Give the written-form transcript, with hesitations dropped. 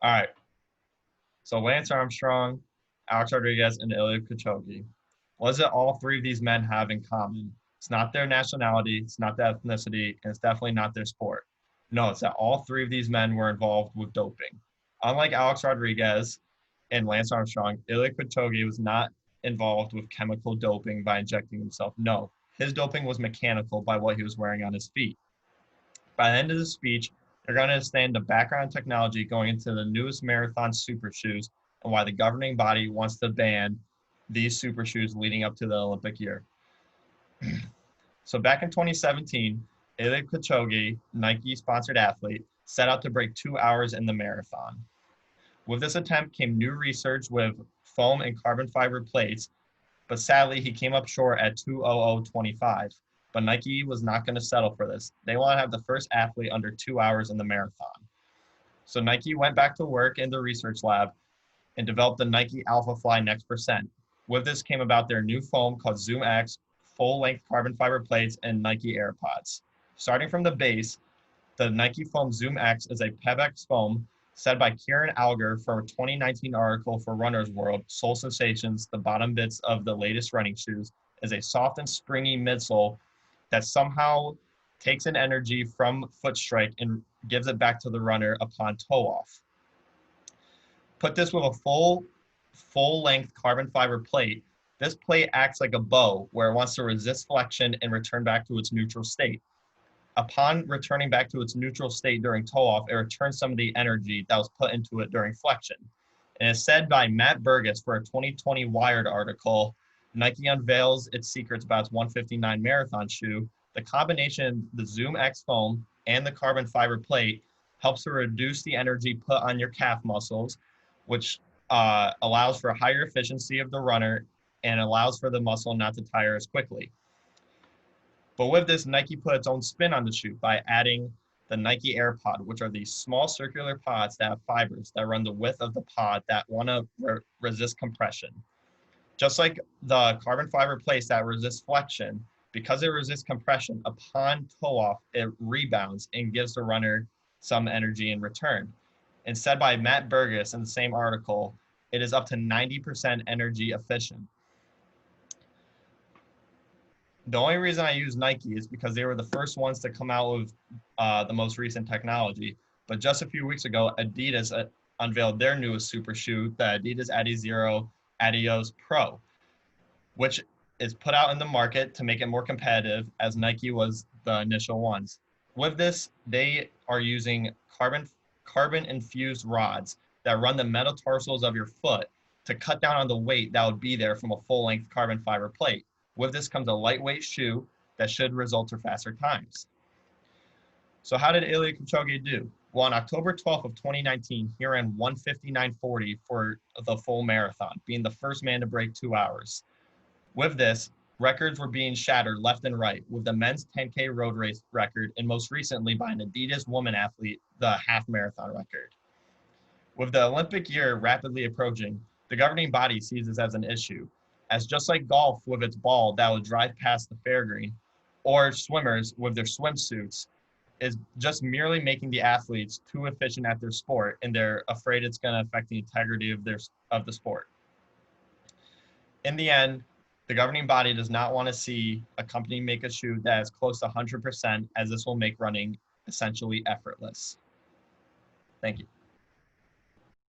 All right. So Lance Armstrong, Alex Rodriguez, and Eliud Kipchoge. What does it all three of these men have in common? It's not their nationality, it's not their ethnicity, and it's definitely not their sport. No, it's that all three of these men were involved with doping. Unlike Alex Rodriguez and Lance Armstrong, Eliud Kipchoge was not involved with chemical doping by injecting himself. No, his doping was mechanical by what he was wearing on his feet. By the end of the speech, they're going to understand the background technology going into the newest marathon super shoes and why the governing body wants to ban these super shoes leading up to the Olympic year. So back in 2017, Eliud Kipchoge, Nike-sponsored athlete, set out to break 2 hours in the marathon. With this attempt came new research with foam and carbon fiber plates, but sadly he came up short at 2:00:25. But Nike was not going to settle for this. They want to have the first athlete under 2 hours in the marathon. So Nike went back to work in the research lab and developed the Nike Alpha Fly Next Percent. With this came about their new foam called Zoom X, full-length carbon fiber plates, and Nike AirPods. Starting from the base, the Nike Foam Zoom X is a Pebex foam said by Kieran Alger for a 2019 article for Runner's World, Sole Sensations, the bottom bits of the latest running shoes, is a soft and springy midsole that somehow takes in energy from foot strike and gives it back to the runner upon toe off. Put this with a full length carbon fiber plate. This plate acts like a bow where it wants to resist flexion and return back to its neutral state. Upon returning back to its neutral state during toe off, it returns some of the energy that was put into it during flexion. And it's said by Matt Burgess for a 2020 Wired article, Nike unveils its secrets about its 159 marathon shoe. The combination, the Zoom X foam and the carbon fiber plate, helps to reduce the energy put on your calf muscles, which allows for a higher efficiency of the runner and allows for the muscle not to tire as quickly. But with this, Nike put its own spin on the shoe by adding the Nike AirPod, which are these small circular pods that have fibers that run the width of the pod that want to resist compression. Just like the carbon fiber plates that resist flexion, because it resists compression, upon toe off, it rebounds and gives the runner some energy in return. And said by Matt Burgess in the same article, it is up to 90% energy efficient. The only reason I use Nike is because they were the first ones to come out with the most recent technology. But just a few weeks ago, Adidas unveiled their newest super shoe, the Adidas Adizero Adios Pro, which is put out in the market to make it more competitive as Nike was the initial ones. With this, they are using carbon infused rods that run the metatarsals of your foot to cut down on the weight that would be there from a full length carbon fiber plate. With this comes a lightweight shoe that should result in faster times. So how did Eliud Kipchoge do? Well, on October 12th of 2019, he ran 1:59:40 for the full marathon, being the first man to break 2 hours. With this, records were being shattered left and right, with the men's 10K road race record, and most recently by an Adidas woman athlete, the half marathon record. With the Olympic year rapidly approaching, the governing body sees this as an issue, as just like golf with its ball that would drive past the fair green, or swimmers with their swimsuits, is just merely making the athletes too efficient at their sport, and they're afraid it's going to affect the integrity of the sport. In the end, the governing body does not want to see a company make a shoe that is close to 100%, as this will make running essentially effortless. Thank you.